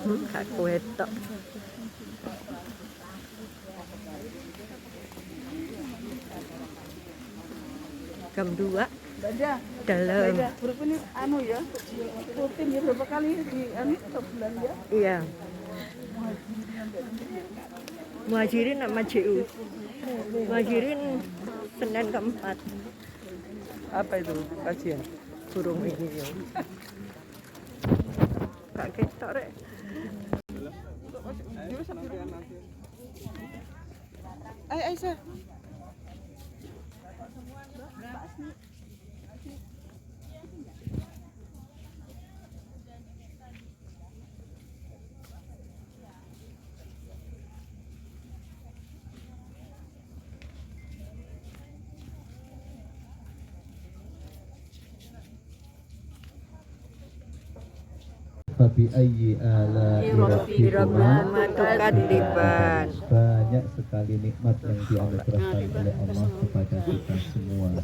Gak kewetok. Jam 2 dalam. Huruf ini anu ya, rutin ya berapa kali di anu sebulan ya? Iya. Muhajirin sama JU. Muhajirin Senin keempat. Apa itu kajian? Burung ini ya. Gak ketok rek. Aisyah. Fabi ayyi ala'i rabbikuma tukadziban. Banyak sekali nikmat yang dianugerahkan oleh Allah kepada kita semua.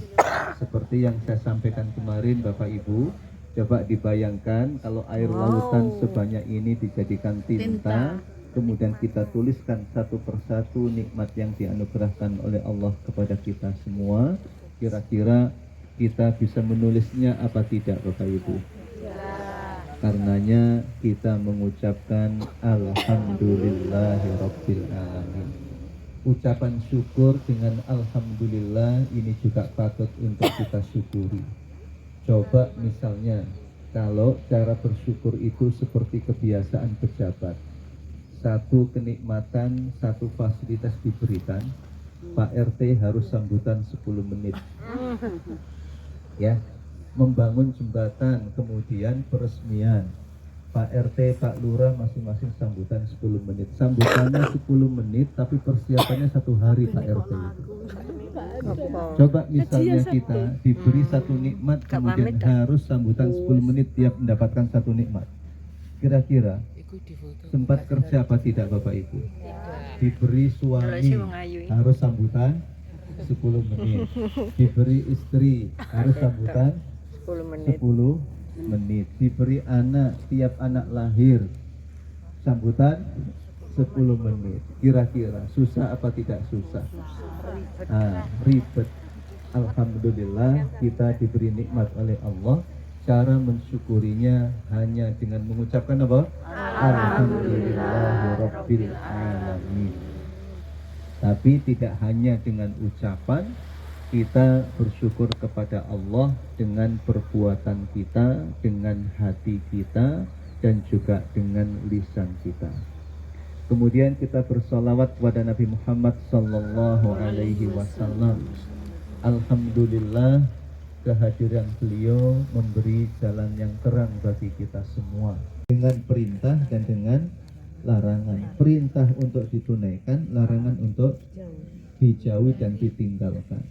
Seperti yang saya sampaikan kemarin Bapak Ibu, coba dibayangkan kalau air lautan sebanyak ini dijadikan tinta, kemudian kita tuliskan satu persatu nikmat yang dianugerahkan oleh Allah kepada kita semua. Kira-kira kita bisa menulisnya apa tidak Bapak Ibu? Karenanya kita mengucapkan Alhamdulillahirabbil alamin. Ucapan syukur dengan Alhamdulillah ini juga patut untuk kita syukuri. Coba misalnya kalau cara bersyukur itu seperti kebiasaan pejabat, satu kenikmatan, satu fasilitas diberikan, Pak RT harus sambutan 10 menit ya. Membangun jembatan, kemudian peresmian, Pak RT, Pak Lurah masing-masing sambutan 10 menit. Sambutannya 10 menit tapi persiapannya 1 hari Pak RT. Coba misalnya kita diberi satu nikmat kemudian harus sambutan 10 menit tiap mendapatkan satu nikmat. Kira-kira sempat kerja apa tidak Bapak Ibu? Diberi suami harus sambutan 10 menit. Diberi istri harus sambutan 10 menit. Diberi anak, tiap anak lahir sambutan 10 menit. Kira-kira susah apa tidak susah? Ribet. Alhamdulillah kita diberi nikmat oleh Allah. Cara mensyukurinya hanya dengan mengucapkan apa? Alhamdulillahirabbil alamin. Tapi tidak hanya dengan ucapan, kita bersyukur kepada Allah dengan perbuatan kita, dengan hati kita, dan juga dengan lisan kita. Kemudian kita bersalawat kepada Nabi Muhammad sallallahu alaihi wasallam. Alhamdulillah kehadiran beliau memberi jalan yang terang bagi kita semua, dengan perintah dan dengan larangan. Perintah untuk ditunaikan, larangan untuk dijauhi dan ditinggalkan.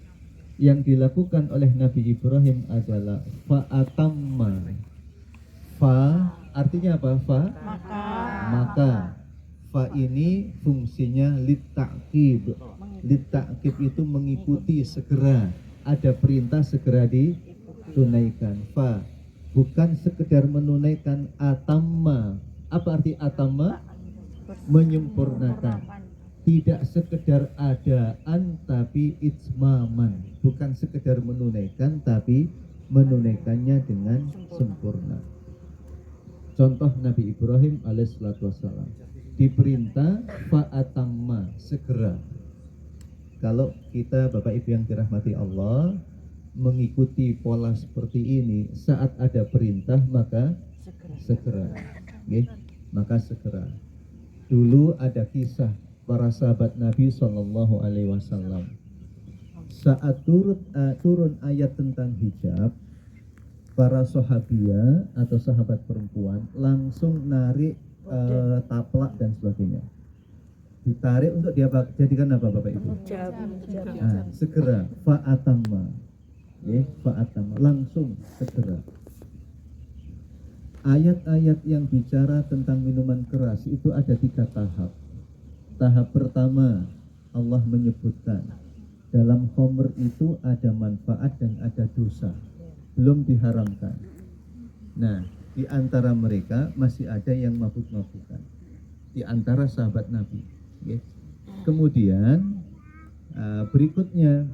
Yang dilakukan oleh Nabi Ibrahim adalah fa'atamma. Fa artinya apa? Maka. Fa ini fungsinya litta'kib. Litta'kib itu mengikuti, segera. Ada perintah segera ditunaikan. Fa bukan sekedar menunaikan, atamma. Apa arti atamma? Menyempurnakan. Tidak sekedar adaan tapi itmaman, bukan sekedar menunaikan tapi menunaikannya dengan sempurna. Contoh Nabi Ibrahim alaihissalatu wassalam diperintah fa'atamma, segera. Kalau kita Bapak Ibu yang dirahmati Allah mengikuti pola seperti ini, saat ada perintah maka segera. Maka segera. Dulu ada kisah para sahabat Nabi Shallallahu Alaihi Wasallam. Saat turun ayat tentang hijab, para sahabiah atau sahabat perempuan langsung narik taplak dan sebagainya. Ditarik untuk jadikan apa Bapak Ibu? Segera fa'atamma. Fa'atamma, langsung segera. Ayat-ayat yang bicara tentang minuman keras itu ada 3 tahap. Tahap pertama, Allah menyebutkan dalam khamr itu ada manfaat dan ada dosa, belum diharamkan. Nah, Di antara mereka masih ada yang mabuk-mabukan. Di antara sahabat Nabi. Ya. Kemudian berikutnya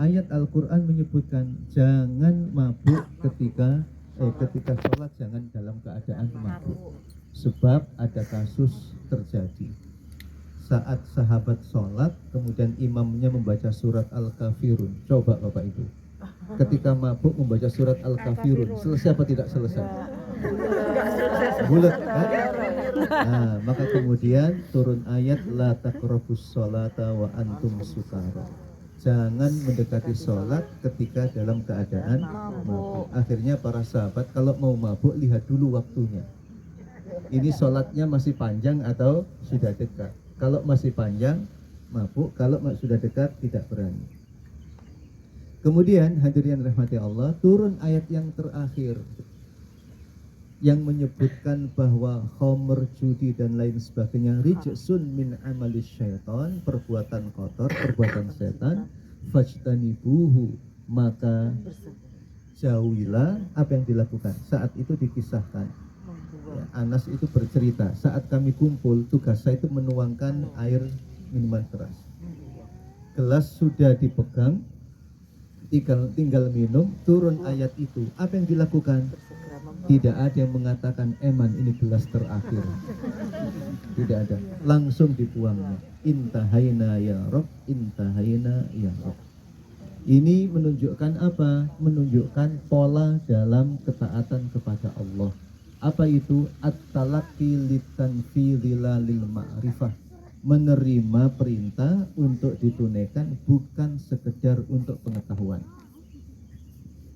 ayat Al-Quran menyebutkan jangan mabuk ketika sholat, jangan dalam keadaan mabuk. Sebab ada kasus terjadi saat sahabat sholat, kemudian imamnya membaca surat Al-Kafirun. Coba Bapak Ibu, ketika mabuk membaca surat Al-Kafirun, selesai apa tidak selesai? Bulat kan? Nah, maka kemudian turun ayat la taqrabus sholata wa antum sukara. Jangan mendekati sholat ketika dalam keadaan mabuk. Akhirnya para sahabat kalau mau mabuk lihat dulu waktunya. Ini sholatnya masih panjang atau sudah dekat. Kalau masih panjang mabuk, kalau sudah dekat tidak berani. Kemudian hadirin rahmati Allah, turun ayat yang terakhir yang menyebutkan bahwa khamr, judi dan lain sebagainya rijsun min amalis syaitan, perbuatan kotor, perbuatan setan, fajtanibuhu, maka jauhilah. Apa yang dilakukan saat itu dikisahkan ya, Anas itu bercerita, saat kami kumpul tugas saya itu menuangkan air minuman keras, gelas sudah dipegang, tinggal minum, turun ayat itu. Apa yang dilakukan? Tidak ada yang mengatakan eman ini gelas terakhir. Tidak ada, langsung dibuangnya. Intahaina ya Rob, intahaina ya Rob. Ini menunjukkan apa? Menunjukkan pola dalam ketaatan kepada Allah. Apa itu? At-talaqi litanfidhila lil ma'rifah. Menerima perintah untuk ditunaikan, bukan sekedar untuk pengetahuan.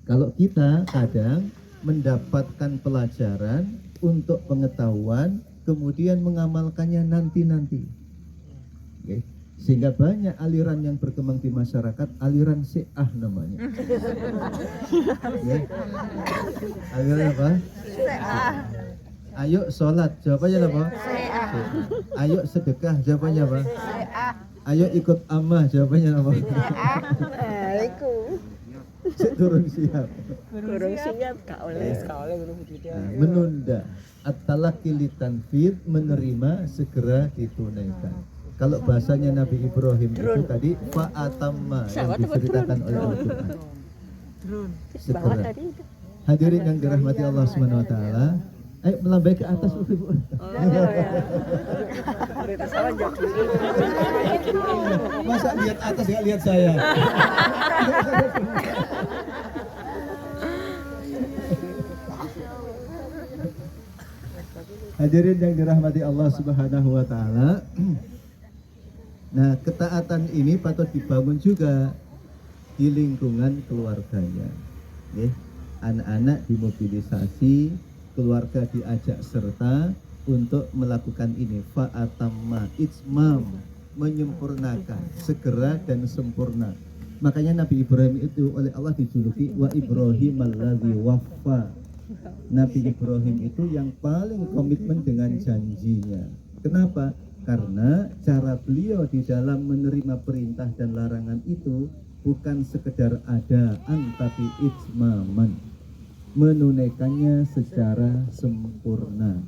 Kalau kita kadang mendapatkan pelajaran untuk pengetahuan, kemudian mengamalkannya nanti-nanti. Okay. Sehingga banyak aliran yang berkembang di masyarakat, aliran Syiah namanya. Okay. Aliran apa? Syiah. Ayo sholat, jawabannya apa? Syiah. Ayo sedekah, jawabannya apa? Syiah. Ayo ikut amah, jawabannya apa? Syiah. Turun siap. Kurang siap gak oleh. Menunda. At-talaqi litanfid, menerima segera ditunaikan. Kalau bahasanya Nabi Ibrahim itu tadi fa'atamma yang diceritakan oleh Al-Quran. Segera. Hadirin yang dirahmati Allah Subhanahu wa taala, ayo melambai ke atas Ibu. Masa lihat atas enggak lihat saya? Hadirin yang dirahmati Allah Subhanahu wa taala. Nah, ketaatan ini patut dibangun juga di lingkungan keluarganya. Anak-anak dimobilisasi, keluarga diajak serta untuk melakukan ini. Fa'atamma, itmam, menyempurnakan, segera dan sempurna. Makanya Nabi Ibrahim itu oleh Allah dijuluki wa Ibrahim alladzi waffa. Nabi Ibrahim itu yang paling komitmen dengan janjinya. Kenapa? Karena cara beliau di dalam menerima perintah dan larangan itu bukan sekedar adaan, tapi itmaman, menunaikannya secara sempurna.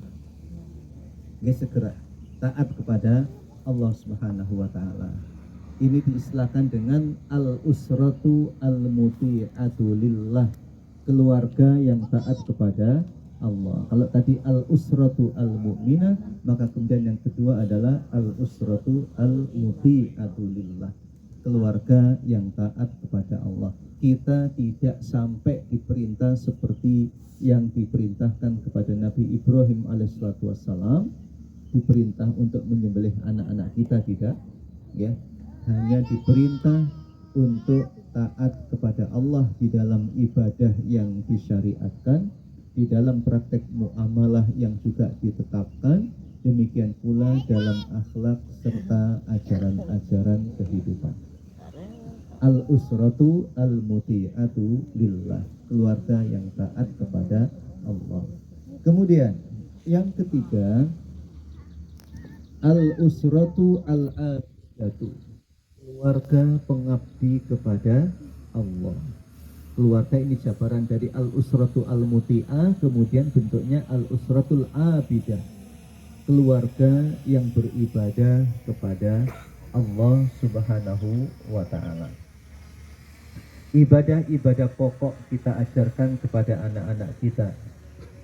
Segera taat kepada Allah Subhanahu wa taala. Ini diistilahkan dengan al-usratu al-muti'atu lillah, keluarga yang taat kepada Allah. Kalau tadi al-usratu al-mu'minah, maka kemudian yang kedua adalah al-usratu al-muti'atu lillah, keluarga yang taat kepada Allah. Kita tidak sampai diperintah seperti yang diperintahkan kepada Nabi Ibrahim alaihissalatu wassalam, diperintah untuk menyembelih anak-anak kita, tidak, ya. Hanya diperintah untuk taat kepada Allah di dalam ibadah yang disyariatkan, di dalam praktek muamalah yang juga ditetapkan, demikian pula dalam akhlak serta ajaran-ajaran kehidupan. Al-usratu al-muti'atu lillah, keluarga yang taat kepada Allah. Kemudian yang ketiga, al-usratu al-abidatu, keluarga pengabdi kepada Allah. Keluarga ini jabaran dari al-usratu al-muti'ah, kemudian bentuknya al-usratul abidah. Keluarga yang beribadah kepada Allah Subhanahu wa ta'ala. Ibadah-ibadah pokok kita ajarkan kepada anak-anak kita,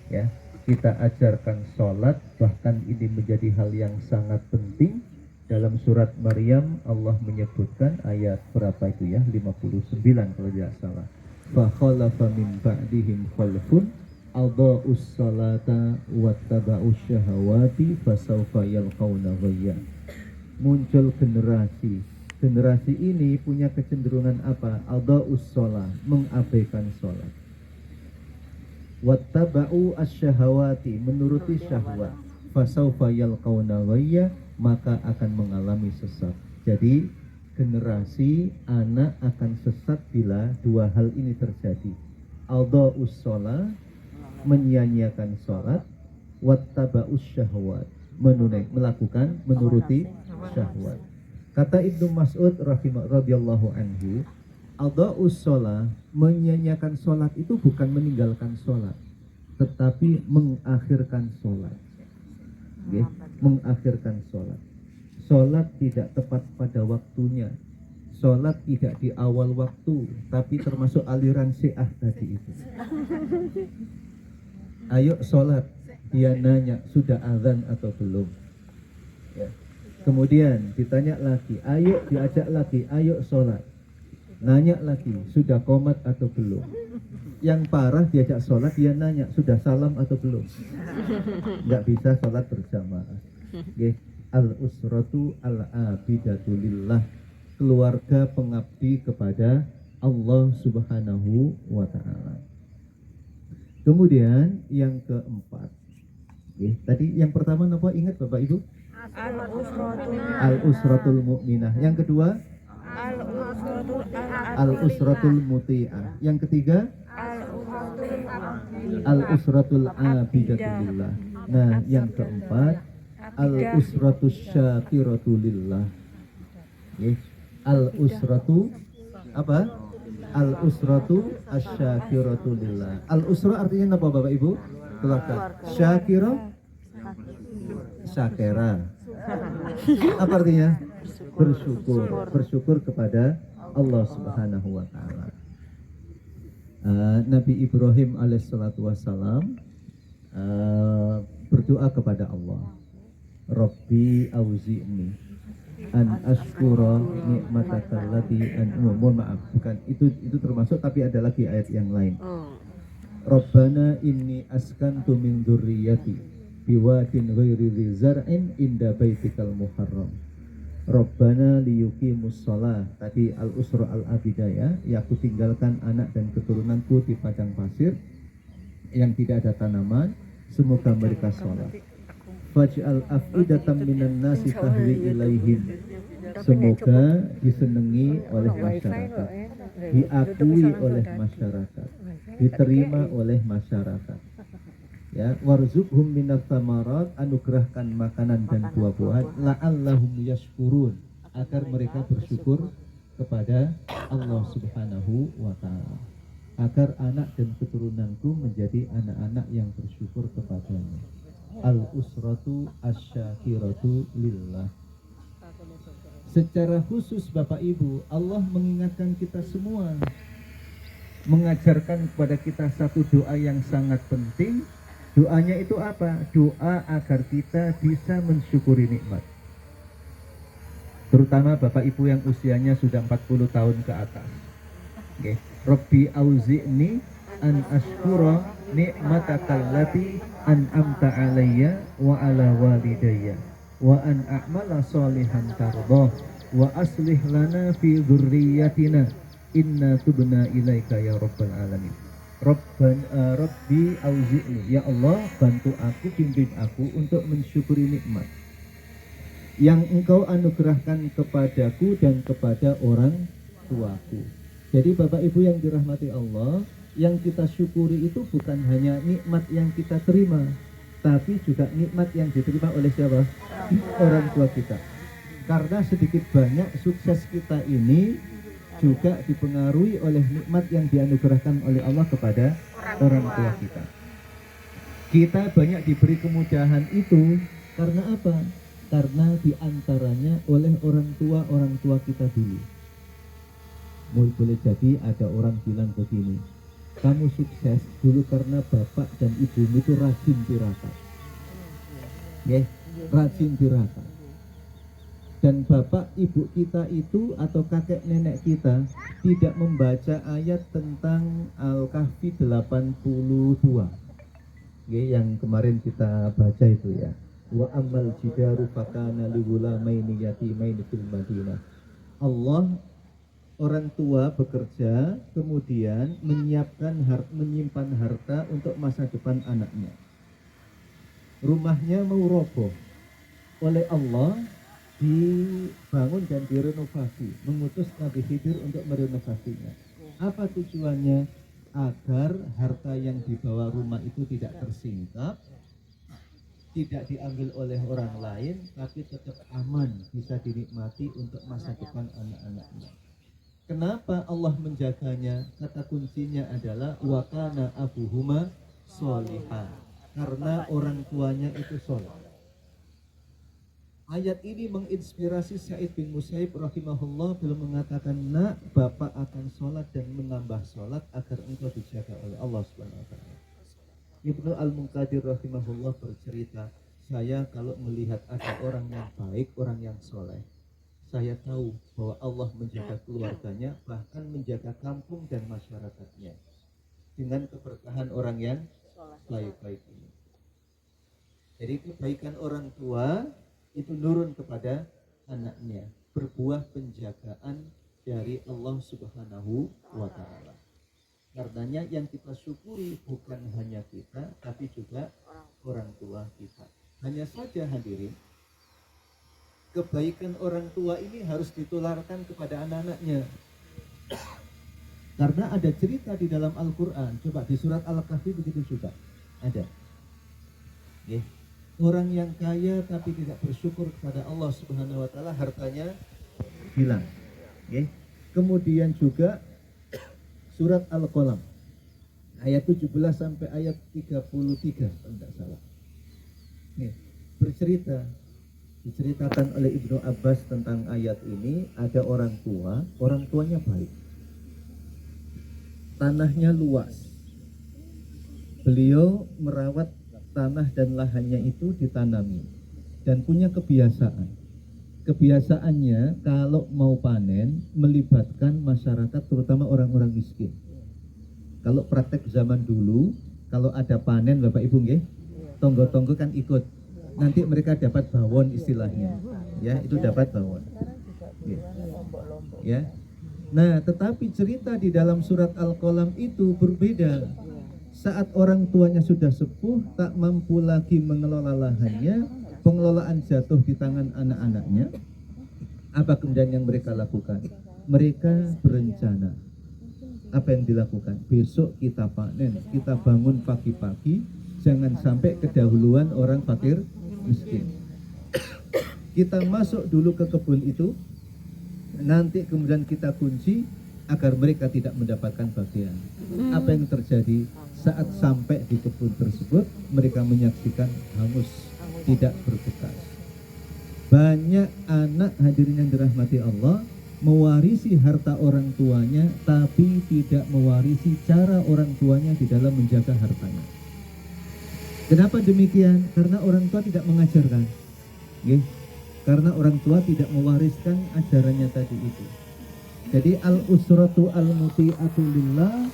ya. Kita ajarkan sholat, bahkan ini menjadi hal yang sangat penting. Dalam surat Maryam Allah menyebutkan ayat berapa itu ya, 59 kalau tidak salah. Fa khalafa min ba'dihim khalfun adha'us salata wattaba'us syahawati fasawfa yalqauna ghayya. Muncul generasi ini punya kecenderungan apa? Adha'us shalah, mengabaikan sholat. Wattaba'u asyahawati, menuruti syahwat. Fasawfa yalqauna ghayya, maka akan mengalami sesat. Jadi generasi anak akan sesat bila dua hal ini terjadi. Adha'us shalah, menyia-nyiakan sholat. Wattaba'us syahwat, menuruti syahwat. Kata Ibnu Mas'ud radhiyallahu anhu, adha'us shalah, menyia-nyiakan sholat itu bukan meninggalkan sholat, tetapi mengakhirkan sholat. Okay? Mengakhirkan sholat. Sholat tidak tepat pada waktunya. Sholat tidak di awal waktu, tapi termasuk aliran Syiah tadi itu. Ayo sholat, dia nanya sudah azan atau belum. Ya. Kemudian ditanya lagi, ayo, diajak lagi, ayo sholat. Nanya lagi, sudah qomat atau belum. Yang parah diajak sholat, dia nanya, sudah salam atau belum. Nggak bisa sholat berjamaah. Okay. Al-usratu al-abidatu lillah, keluarga pengabdi kepada Allah Subhanahu wa ta'ala. Kemudian yang keempat, okay. Tadi yang pertama apa, ingat Bapak Ibu? Al-usratul mu'minah. Yang kedua, al-usratul muti'ah. Yang ketiga, al-usratul abidatulillah. Nah, yang keempat, al-usratus syakiratulillah. Okay. Al-usratu apa? Al-usratu asyakiratulillah. Al-usra artinya apa Bapak Ibu? Keluarga. Syakira, syakera. Apa artinya? Bersyukur kepada Allah Subhanahu wa ta'ala. Nabi Ibrahim alaihissalatu wassalam berdoa kepada Allah, Rabbi auzi'ni an ashkura ni'mataka allati mohon maaf, bukan itu termasuk, tapi ada lagi ayat yang lain. Rabbana inni askantu min dzurriyyati biwadin ghairi dzi zar'in inda baitikal muharram. Rabbana liyuqimus shalah. Tadi al-usra al-abidayah, ya, aku tinggalkan anak dan keturunanku di padang pasir yang tidak ada tanaman, semoga mereka sholat. Faj'al af'idatan minan nasi tahwi ilaihim, semoga disenangi oleh masyarakat, diakui oleh masyarakat, diterima oleh masyarakat. Ya, warzuqhum minats tsamarat, anugerahkan makanan dan buah-buahan, la'allahum yashkurun, agar mereka bersyukur kepada Allah Subhanahu wa ta'ala, agar anak dan keturunanku menjadi anak-anak yang bersyukur kepadanya. Al-usratu asyakiratu lillah. Secara khusus Bapak Ibu, Allah mengingatkan kita semua, mengajarkan kepada kita satu doa yang sangat penting. Doanya itu apa? Doa agar kita bisa mensyukuri nikmat. Terutama Bapak Ibu yang usianya sudah 40 tahun ke atas. Okay. Rabbi auzi'ni an ashkura ni'matakal lati an'amta alayya wa ala walidayya wa an a'mala salihan tardah wa aslih lana fi dzurriyyatina inna tubna ilaika ya rabbal alamin. Rabbi auzi'ni, ya Allah, bantu aku, pimpin aku untuk mensyukuri nikmat yang Engkau anugerahkan kepadaku dan kepada orang tuaku. Jadi Bapak Ibu yang dirahmati Allah, yang kita syukuri itu bukan hanya nikmat yang kita terima, tapi juga nikmat yang diterima oleh siapa? Orang tua kita. Karena sedikit banyak sukses kita ini juga dipengaruhi oleh nikmat yang dianugerahkan oleh Allah kepada orang tua kita. Kita banyak diberi kemudahan itu karena apa? Karena diantaranya oleh orang tua kita dulu. Boleh jadi ada orang bilang begini, kamu sukses dulu karena bapak dan ibumu itu rajin tirakat. Rajin tirakat. Dan bapak ibu kita itu atau kakek nenek kita tidak membaca ayat tentang Al-Kahfi 82 yang kemarin kita baca itu ya. Wa amal jidaru fakana lighulamaini yatimaini fil Madinah. Allah, orang tua bekerja kemudian menyimpan harta untuk masa depan anaknya. Rumahnya mau roboh, oleh Allah dibangun dan direnovasi, mengutus Nabi Khidir untuk merenovasinya. Apa tujuannya? Agar harta yang dibawa rumah itu tidak tersingkap, tidak diambil oleh orang lain, tapi tetap aman, bisa dinikmati untuk masa depan anak-anaknya. Kenapa Allah menjaganya? Kata kuncinya adalah wa kana abuhuma sholihah, karena orang tuanya itu soleh. Ayat ini menginspirasi Sa'id bin Musayyib rahimahullah, beliau mengatakan, nak, bapak akan sholat dan menambah sholat agar engkau dijaga oleh Allah Subhanahu wa ta'ala. Ibnu Al-Munqadir rahimahullah bercerita, saya kalau melihat ada orang yang baik, orang yang soleh, saya tahu bahwa Allah menjaga keluarganya, bahkan menjaga kampung dan masyarakatnya dengan keberkahan orang yang baik-baik ini. Jadi kebaikan orang tua itu nurun kepada anaknya, berbuah penjagaan dari Allah Subhanahu wa ta'ala. Karenanya yang kita syukuri bukan hanya kita, tapi juga orang tua kita. Hanya saja hadirin, kebaikan orang tua ini harus ditularkan kepada anak-anaknya. Karena ada cerita di dalam Al-Quran, coba di surat Al-Kahfi begitu juga ada. Orang yang kaya tapi tidak bersyukur kepada Allah Subhanahu wa ta'ala, hartanya hilang. Kemudian juga surat Al-Qalam ayat 17 sampai ayat 33 kalau tidak salah. Diceritakan oleh Ibnu Abbas tentang ayat ini. Ada orang tuanya baik, tanahnya luas, beliau merawat tanah dan lahannya itu ditanami dan punya kebiasaannya kalau mau panen melibatkan masyarakat, terutama orang-orang miskin. Kalau praktek zaman dulu, kalau ada panen Bapak Ibu nggih, tonggo-tonggo kan ikut, nanti mereka dapat bawon istilahnya, ya, itu dapat bawon, ya. Nah, tetapi cerita di dalam surat Al-Qalam itu berbeda. Saat orang tuanya sudah sepuh, tak mampu lagi mengelola lahannya, pengelolaan jatuh di tangan anak-anaknya. Apa kemudian yang mereka lakukan? Mereka berencana. Apa yang dilakukan? Besok kita panen, kita bangun pagi-pagi, jangan sampai kedahuluan orang fakir miskin. Kita masuk dulu ke kebun itu, nanti kemudian kita kunci agar mereka tidak mendapatkan bagian. Apa yang terjadi? Saat sampai di kebun tersebut, mereka menyaksikan hangus, tidak berbekas. Banyak anak hadirin yang dirahmati Allah mewarisi harta orang tuanya, tapi tidak mewarisi cara orang tuanya di dalam menjaga hartanya. Kenapa demikian? Karena orang tua tidak mengajarkan. Karena orang tua tidak mewariskan ajarannya tadi itu. Jadi al-usratu al-muti'atu lillah,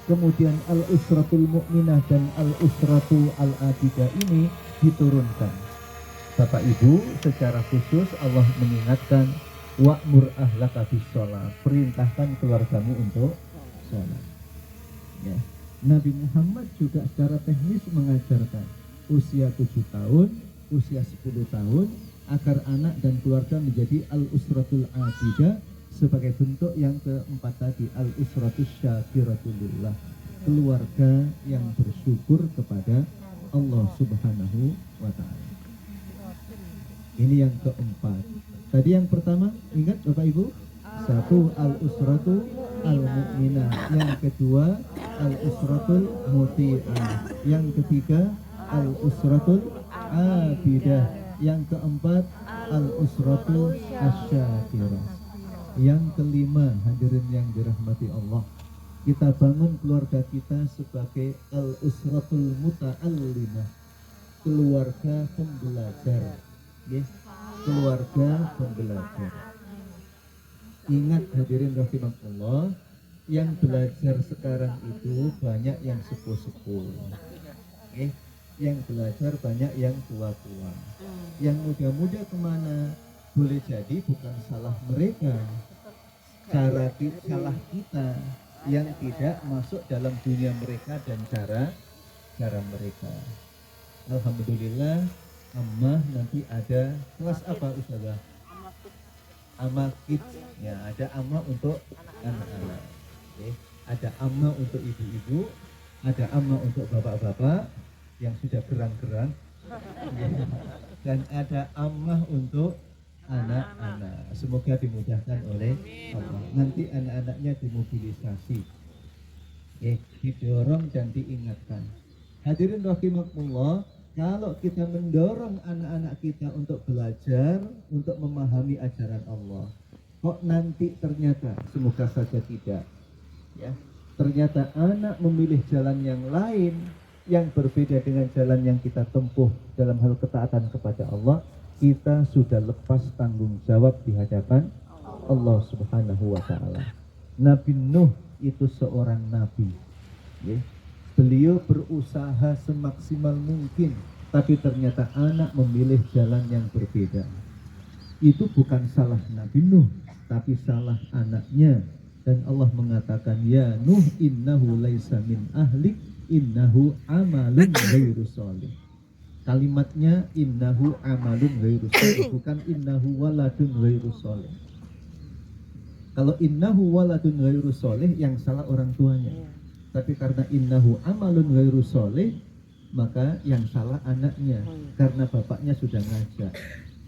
kemudian al-usratul mu'minah dan al-usratu al-abidah ini diturunkan. Bapak Ibu, secara khusus Allah mengingatkan wa'mur ahlaka bis-shalah, perintahkan keluargamu untuk sholat. Ya. Nabi Muhammad juga secara teknis mengajarkan usia 7 tahun, usia 10 tahun agar anak dan keluarga menjadi al-usratul abidah. Sebagai bentuk yang keempat tadi, al-usratus syakiratulillah, keluarga yang bersyukur kepada Allah Subhanahu wa ta'ala. Ini yang keempat. Tadi yang pertama, ingat Bapak Ibu, Satu, al-usratu al-mu'minah. Yang kedua, al-usratul muti'ah. Yang ketiga, al-usratul abidah. Yang keempat, al-usratul asyakirah. Yang kelima, hadirin yang dirahmati Allah, kita bangun keluarga kita sebagai al-usratul muta'allimah, keluarga pembelajar. Keluarga pembelajar. Ingat hadirin rahimakumullah, yang belajar sekarang itu banyak yang sepuh-sepuh, yang belajar banyak yang tua-tua. Yang muda-muda kemana? Boleh jadi bukan salah mereka, salah kita yang tidak masuk dalam dunia mereka dan cara mereka. Alhamdulillah, Ammah nanti ada kelas apa Ustazah? Amma Kids, ya, ada Amma untuk anak-anak. Ada Amma untuk ibu-ibu, ada Amma untuk bapak-bapak yang sudah gerang-gerang, dan ada Amma untuk anak-anak. Semoga dimudahkan oleh Allah. Nanti anak-anaknya dimobilisasi, didorong dan diingatkan. Hadirin rahimakumullah, kalau kita mendorong anak-anak kita untuk belajar, untuk memahami ajaran Allah, kok nanti ternyata, semoga saja tidak, ya, ternyata anak memilih jalan yang lain, yang berbeda dengan jalan yang kita tempuh dalam hal ketaatan kepada Allah, kita sudah lepas tanggung jawab di hadapan Allah Subhanahu wa Ta'ala. Nabi Nuh itu seorang nabi, ya. Beliau berusaha semaksimal mungkin, tapi ternyata anak memilih jalan yang berbeda. Itu bukan salah Nabi Nuh, tapi salah anaknya. Dan Allah mengatakan, ya Nuh innahu laisa min ahlik, innahu amalun ghairu sholih. Kalimatnya innahu amalun ghairu sholih, bukan innahu waladun ghairu sholih. Kalau innahu waladun ghairu sholih, yang salah orang tuanya. Tapi karena innahu amalun ghairu sholih, maka yang salah anaknya, karena bapaknya sudah ngajak,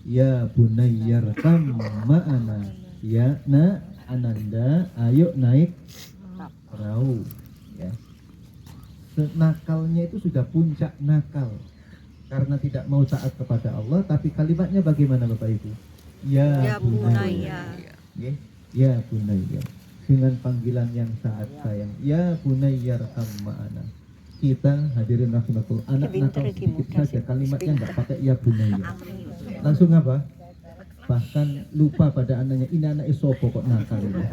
ya bunayyarkam ma'ana, ya nak Ananda, ayo naik perahu, ya. Nakalnya itu sudah puncak nakal, karena tidak mau taat kepada Allah. Tapi kalimatnya bagaimana Bapak Ibu? Ya bunayya, ya bunayya, dengan panggilan yang sangat sayang, ya bunayyarkam ma'ana. Kita hadirin rahimakumullah, anak nakal sedikit saja kalimatnya enggak pakai ya bunayya, langsung apa? Bahkan lupa pada anaknya, ini anak isopo kok nakal ini.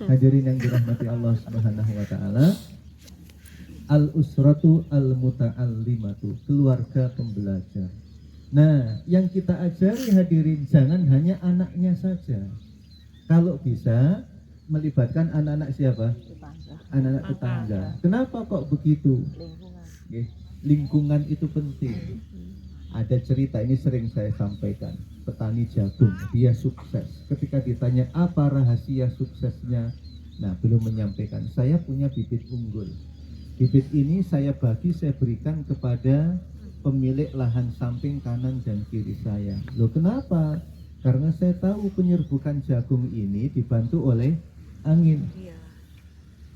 Hadirin yang dirahmati Allah Subhanahu wa Ta'ala, al-usratu al-muta'allimatu, keluarga pembelajar. Nah, yang kita ajari hadirin, jangan hanya anaknya saja. Kalau bisa melibatkan anak-anak siapa? Anak-anak tetangga. Kenapa kok begitu? Lingkungan itu penting. Ada cerita, ini sering saya sampaikan. Petani jagung, dia sukses. Ketika ditanya apa rahasia suksesnya, nah belum menyampaikan. Saya punya bibit unggul. Bibit ini saya berikan kepada pemilik lahan samping kanan dan kiri saya. Loh kenapa? Karena saya tahu penyerbukan jagung ini dibantu oleh angin.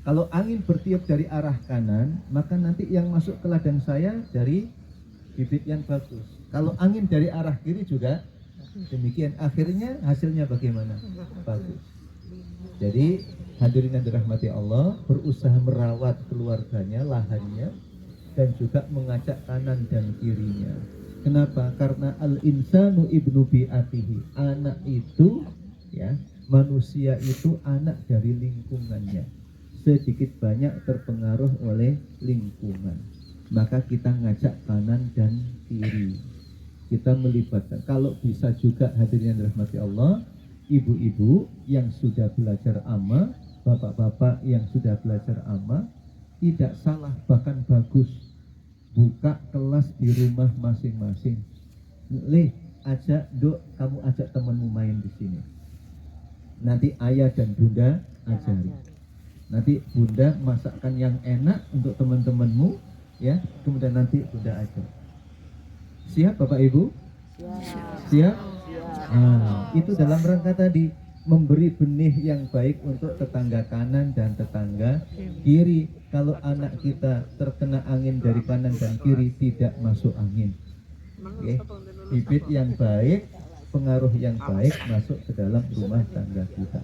Kalau angin bertiup dari arah kanan, maka nanti yang masuk ke ladang saya dari bibit yang bagus. Kalau angin dari arah kiri juga demikian. Akhirnya hasilnya bagaimana? Bagus. Jadi hadirin yang dirahmati Allah, berusaha merawat keluarganya, lahannya, dan juga mengajak kanan dan kirinya. Kenapa? Karena al-insanu ibnu bi'atihi. Anak itu, ya, manusia itu anak dari lingkungannya. Sedikit banyak terpengaruh oleh lingkungan. Maka kita ngajak kanan dan kiri. Kita melibatkan. Kalau bisa juga hadirin yang dirahmati Allah, ibu-ibu yang sudah belajar amma, bapak-bapak yang sudah belajar amma, tidak salah, bahkan bagus. Buka kelas di rumah masing-masing. Kamu ajak temanmu main di sini. Nanti ayah dan bunda ajari. Nanti bunda masakkan yang enak untuk teman-temanmu, ya. Kemudian nanti bunda ajar. Siap Bapak Ibu? Siap? Nah, itu dalam rangka tadi memberi benih yang baik untuk tetangga kanan dan tetangga kiri. Kalau anak kita terkena angin dari kanan dan kiri, tidak masuk angin. Oke. Bibit yang baik, pengaruh yang baik masuk ke dalam rumah tangga kita.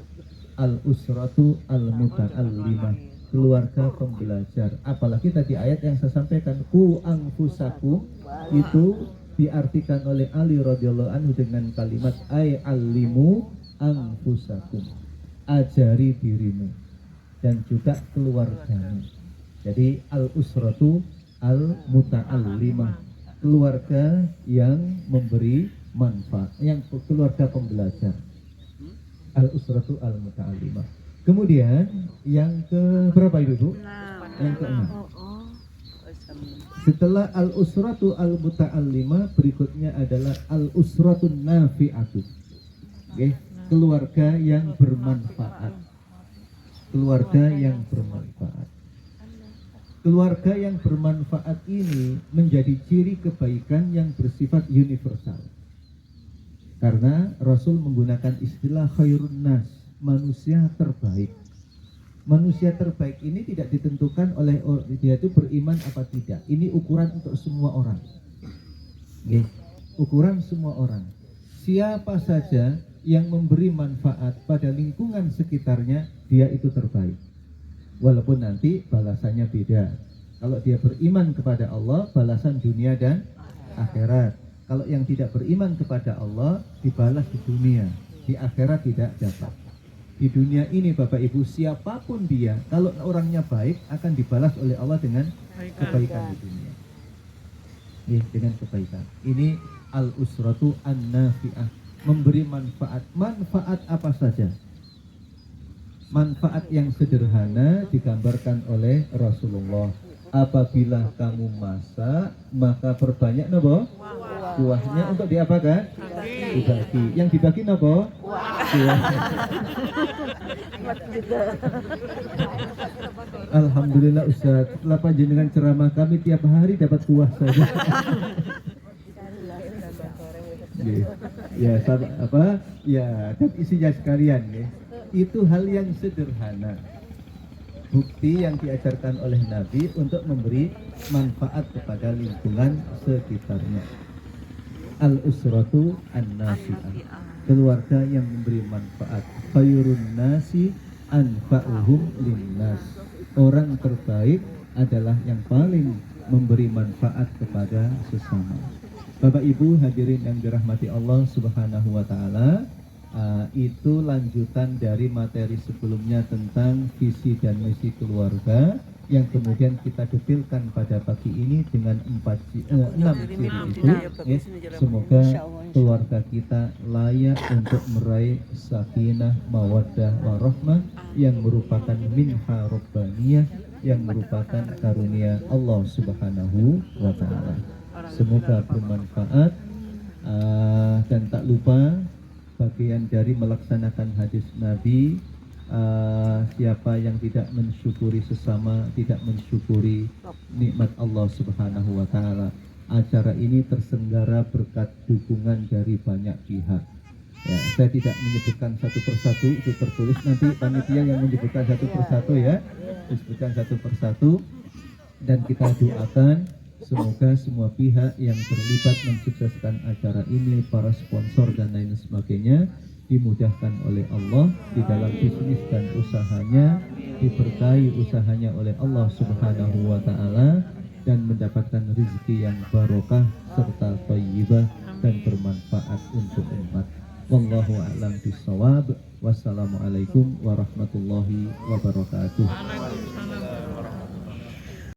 Al-usratu al-muta'allimah, keluarga pembelajar. Apalagi tadi ayat yang saya sampaikan, ku anfusakum, itu diartikan oleh Ali radhiyallahu anhu dengan kalimat ay allimu anfusakum, ajari dirimu dan juga keluargamu. Jadi al-usratu al-muta'allimah, keluarga yang memberi manfaat, yang keluarga pembelajar. Al-usratu al-muta'allimah. Kemudian yang ke berapa itu? Yang ke-6. Setelah al-usratu al-muta'allimah, berikutnya adalah al-usratu nafi'atu. Okay. Keluarga yang bermanfaat. Keluarga yang bermanfaat. Keluarga yang bermanfaat ini menjadi ciri kebaikan yang bersifat universal. Karena Rasul menggunakan istilah khairun nas, manusia terbaik. Manusia terbaik ini tidak ditentukan oleh dia itu beriman apa tidak. Ini ukuran untuk semua orang. Okay. Ukuran semua orang. Siapa saja yang memberi manfaat pada lingkungan sekitarnya, dia itu terbaik. Walaupun nanti balasannya beda. Kalau dia beriman kepada Allah, balasan dunia dan akhirat. Kalau yang tidak beriman kepada Allah, dibalas di dunia, di akhirat tidak dapat. Di dunia ini Bapak Ibu, siapapun dia, kalau orangnya baik, akan dibalas oleh Allah dengan kebaikan di dunia. Dengan kebaikan. Ini al-usratu an-nafi'ah, memberi manfaat. Manfaat apa saja? Manfaat yang sederhana digambarkan oleh Rasulullah. Apabila kamu masak, maka perbanyak napa? Kuahnya untuk diapakan? Dibagi. Yang dibagi napa? Kuah. Alhamdulillah Ustaz, setelah panjenengan ceramah kami tiap hari dapat kuah saja. Ya, apa? Ya, dan isinya sekalian ya. Itu hal yang sederhana. Bukti yang diajarkan oleh Nabi untuk memberi manfaat kepada lingkungan sekitarnya. Al-usratu an-nafi'ah, keluarga yang memberi manfaat. Khairun nasi anfa'uhum linnas, orang terbaik adalah yang paling memberi manfaat kepada sesama. Bapak Ibu hadirin yang dirahmati Allah Subhanahu wa taala, itu lanjutan dari materi sebelumnya tentang visi dan misi keluarga yang kemudian kita detilkan pada pagi ini dengan 6 ciri itu. Semoga keluarga kita layak untuk meraih sakinah, mawaddah, warahmah yang merupakan minha rabbaniyah, yang merupakan karunia Allah Subhanahu wa taala. Semoga bermanfaat, dan tak lupa bagian dari melaksanakan hadis Nabi, siapa yang tidak mensyukuri sesama tidak mensyukuri nikmat Allah Subhanahu wa taala. Acara ini terselenggara berkat dukungan dari banyak pihak. Ya, saya tidak menyebutkan satu persatu, itu tertulis nanti panitia yang menyebutkan satu persatu ya, disebutkan satu persatu, dan kita doakan semoga semua pihak yang terlibat mensukseskan acara ini, para sponsor dan lain sebagainya, dimudahkan oleh Allah di dalam bisnis dan usahanya, diberkahi usahanya oleh Allah Subhanahu wa taala, dan mendapatkan rezeki yang barokah serta thayyibah dan bermanfaat untuk umat. Wallahu a'lam bishawab. Wassalamualaikum warahmatullahi wabarakatuh.